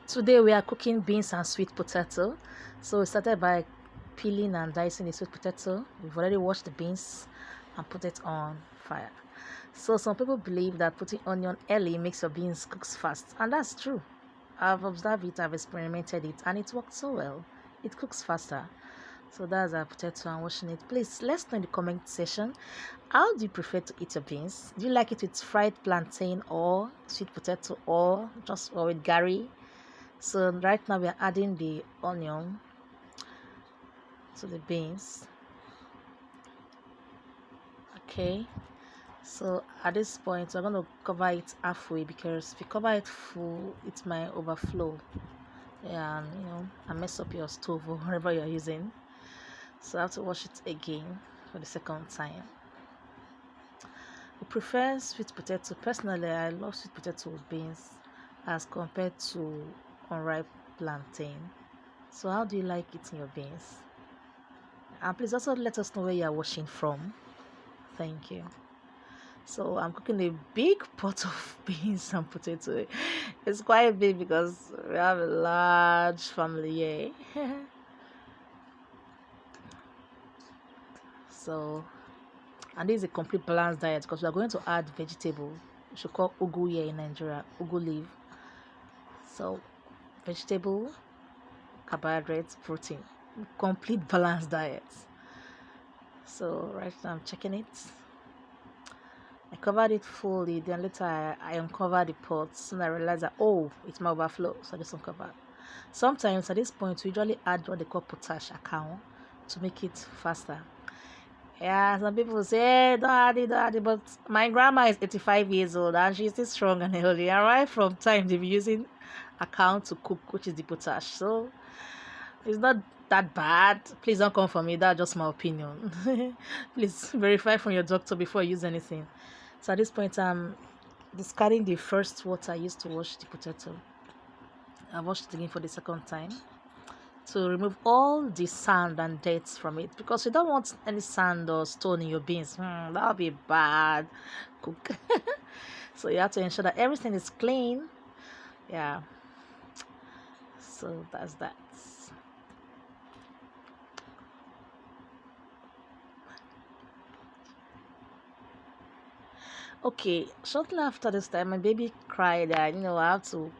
Today we are cooking beans and sweet potato. So we started by peeling and dicing the sweet potato. We've already washed the beans and put it on fire. So some people believe that putting onion early makes your beans cook fast, and that's true. I've observed it, I've experimented it, and it worked so well. It cooks faster. So that's our potato and washing it. Please let's know in the comment section, how do you prefer to eat your beans? Do you like it with fried plantain or sweet potato or just or with gari? So right now we are adding the onion to the beans. Okay, so at this point we're going to cover it halfway, because if you cover it full it might overflow, yeah, and I mess up your stove or whatever you're using, so I have to wash it again for the second time. I prefer sweet potato. Personally, I love sweet potato with beans as compared to unripe plantain. So how do you like eating your beans? And please also let us know where you are watching from. Thank you. So I'm cooking a big pot of beans and potato. It's quite big because we have a large family here. So, and this is a complete balanced diet because we are going to add vegetable. We should call ugu here in Nigeria, ugu leaf. So vegetable, carbohydrates, protein, complete balanced diet. So right now I'm checking it. I covered it fully, then later I uncovered the pot, and I realized that it might overflow, so I just uncovered. Sometimes at this point we usually add what they call potash account to make it faster. Yeah, some people say, hey, don't add it, but my grandma is 85 years old and she's still strong and healthy. And right from time they've been using account to cook, which is the potash. So it's not that bad. Please don't come for me, that's just my opinion. Please verify from your doctor before you use anything. So at this point I'm discarding the first water I used to wash the potato. I washed it again for the second time to remove all the sand and dirt from it, because you don't want any sand or stone in your beans. That would be bad cook. So you have to ensure that everything is clean. Yeah, so that's that. Okay, shortly after this time my baby cried that I have to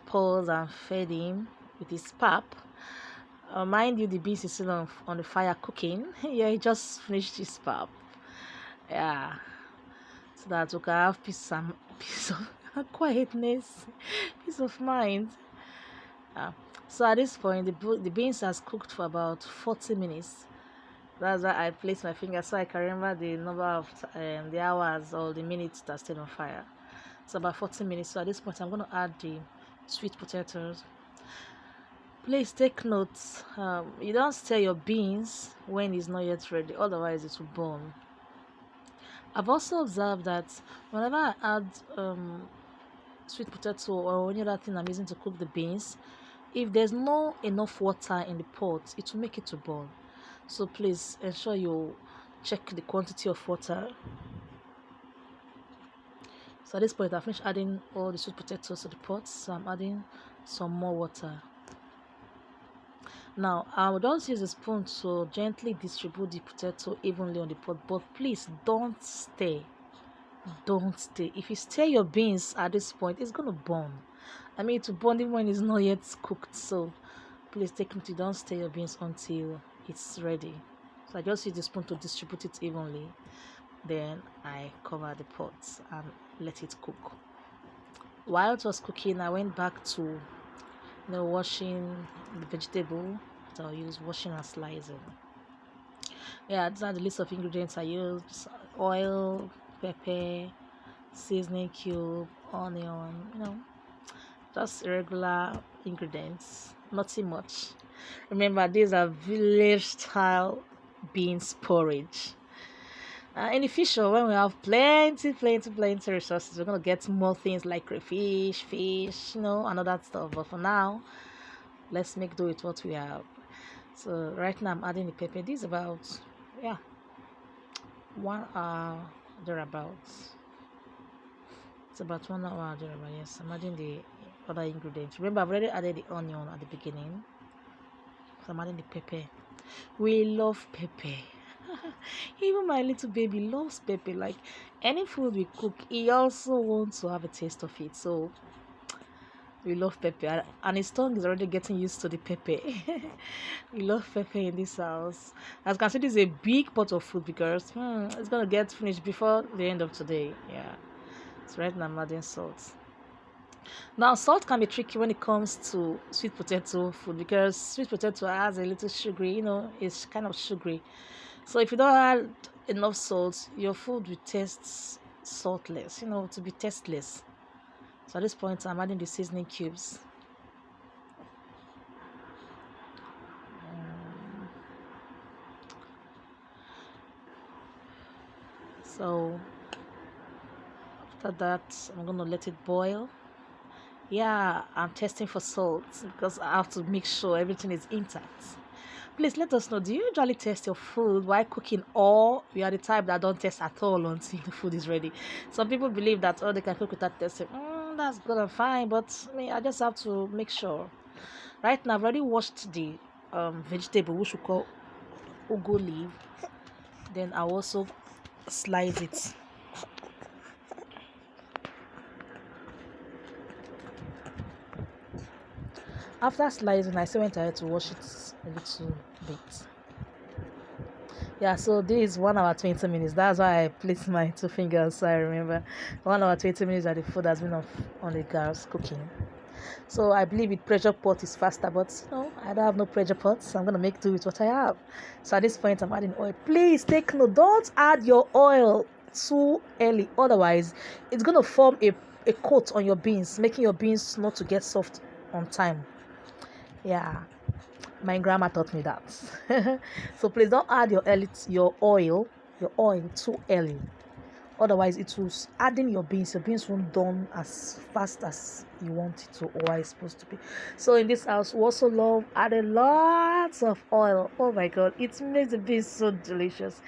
pause and feed him with his pap. Mind you, the beans is still on the fire cooking. Yeah, he just finished his pap. Yeah, so that we can have peace of quietness, peace of mind. So at this point the beans has cooked for about 40 minutes. That's why I placed my finger so I can remember the number of the hours or the minutes that stayed on fire. So about 40 minutes. So at this point I'm going to add the sweet potatoes. Please take notes. You don't stir your beans when it's not yet ready, otherwise it will burn. I've also observed that whenever I add sweet potato or any other thing I'm using to cook the beans, if there's no enough water in the pot, it will make it to burn. So please ensure you check the quantity of water. So at this point I've finished adding all the sweet potatoes to the pot, so I'm adding some more water. Now I will just use a spoon to gently distribute the potato evenly on the pot, but please don't stir. Don't stir. If you stir your beans at this point, it's gonna burn. I mean, to burn even when it's not yet cooked. So please take note, you don't stir your beans until it's ready. So I just use the spoon to distribute it evenly. Then I cover the pot and let it cook. While it was cooking, I went back to washing the vegetable that I'll use, washing and slicing. Yeah, these are the list of ingredients I used: oil, pepper, seasoning cube, onion, just regular ingredients, nothing much. Remember, these are village style beans porridge. In the future, when we have plenty resources, we're gonna get more things like crayfish, fish, and all that stuff. But for now, let's make do with what we have. So right now I'm adding the pepper. This is about 1 hour thereabouts. It's about 1 hour thereabouts. Yes, I'm adding the other ingredients. Remember, I've already added the onion at the beginning, so I'm adding the pepper. We love pepper. Even my little baby loves pepper. Like any food we cook, he also wants to have a taste of it. So we love pepper, and his tongue is already getting used to the pepper. We love pepper in this house. As you can see, this is a big pot of food because it's gonna get finished before the end of today. Yeah. So right now I'm adding salt. Now salt can be tricky when it comes to sweet potato food because sweet potato has a little sugary, it's kind of sugary. So if you don't add enough salt, your food will taste saltless, to be tasteless. So at this point I'm adding the seasoning cubes. So after that I'm gonna let it boil. Yeah, I'm testing for salt because I have to make sure everything is intact. Please let us know, do you usually test your food while cooking, or you are the type that don't test at all until the food is ready? Some people believe that they can cook without testing. That's good and fine, but I just have to make sure. Right now I've already washed the vegetable, which we call ugu leaf. Then I'll also slice it. After slicing, I still went ahead to wash it a little bit. Yeah, so this is 1 hour 20 minutes. That's why I placed my 2 fingers. So I remember 1 hour 20 minutes that the food has been on the gas cooking. So I believe with pressure pot is faster, but I don't have no pressure pot, so I'm gonna make do with what I have. So at this point I'm adding oil. Please take note, don't add your oil too early, otherwise it's gonna form a coat on your beans, making your beans not to get soft on time. Yeah, my grandma taught me that. So please don't add your oil too early, otherwise it will adding your beans won't done as fast as you want it to, or it's supposed to be. So in this house we also love adding lots of oil. Oh my god, it makes the beans so delicious.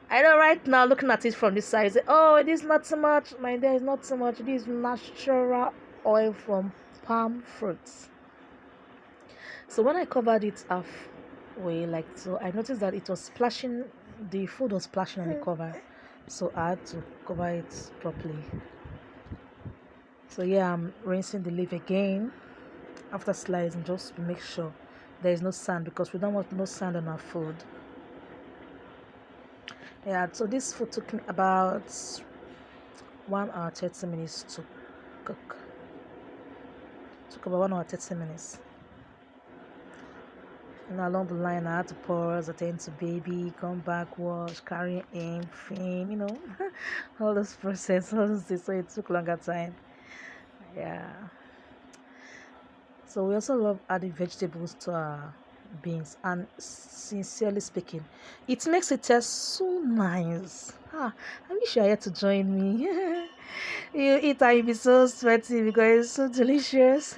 I know right now, looking at it from this side, say, oh, it is not so much. My dear, is not so much. It is natural oil from palm fruits. So when I covered it halfway, like so, I noticed that it was splashing, the food was splashing on the cover. So I had to cover it properly. So yeah, I'm rinsing the leaf again after slicing, just to make sure there is no sand, because we don't want no sand on our food. Yeah, so this food took me about 1 hour 30 minutes to cook. Took about 1 hour 30 minutes. Along the line I had to pause, attend to baby, come back, wash, carry him, feed, all those process, all those things. So it took longer time. Yeah. So we also love adding vegetables to our beans, and sincerely speaking, it makes it taste so nice. I wish you are here to join me. You eat and you'll be so sweaty because it's so delicious.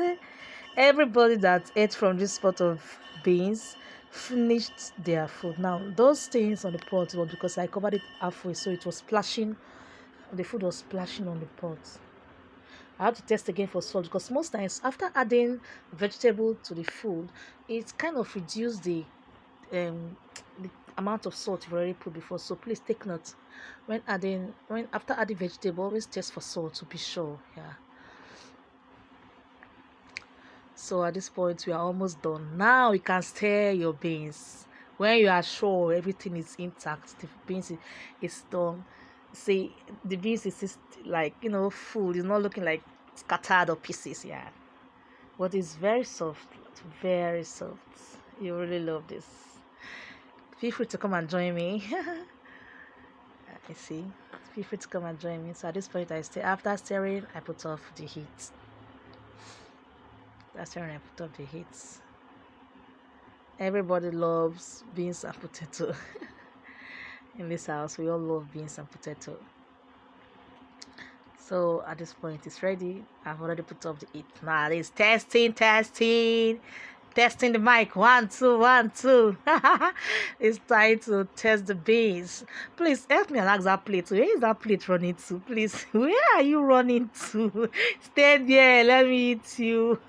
Everybody that ate from this pot of beans finished their food. Now those stains on the pot was because I covered it halfway, so it was splashing. The food was splashing on the pot. I have to test again for salt, because most times after adding vegetable to the food, it kind of reduces the amount of salt you've already put before. So please take note when after adding vegetable, always test for salt to be sure. Yeah. So at this point we are almost done. Now you can stir your beans when you are sure everything is intact. The beans is done. See, the beans is like full. It's not looking like scattered or pieces. Yeah, but it's very soft, very soft. You really love this. Feel free to come and join me. You see, feel free to come and join me. So at this point after stirring, I put off the heat. That's when I put up the heat. Everybody loves beans and potato. In this house, we all love beans and potato. So at this point, it's ready. I've already put up the heat. Now it's testing. Testing the mic. 1, 2, 1, 2. It's time to test the beans. Please help me relax that plate. Where is that plate running to? Please, where are you running to? Stay there. Let me eat you.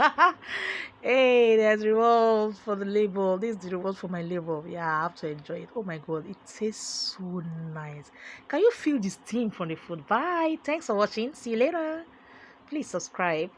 Hey, there's reward for the label. This is the reward for my label. Yeah, I have to enjoy it. Oh my god, it tastes so nice. Can you feel the steam from the food? Bye. Thanks for watching. See you later. Please subscribe.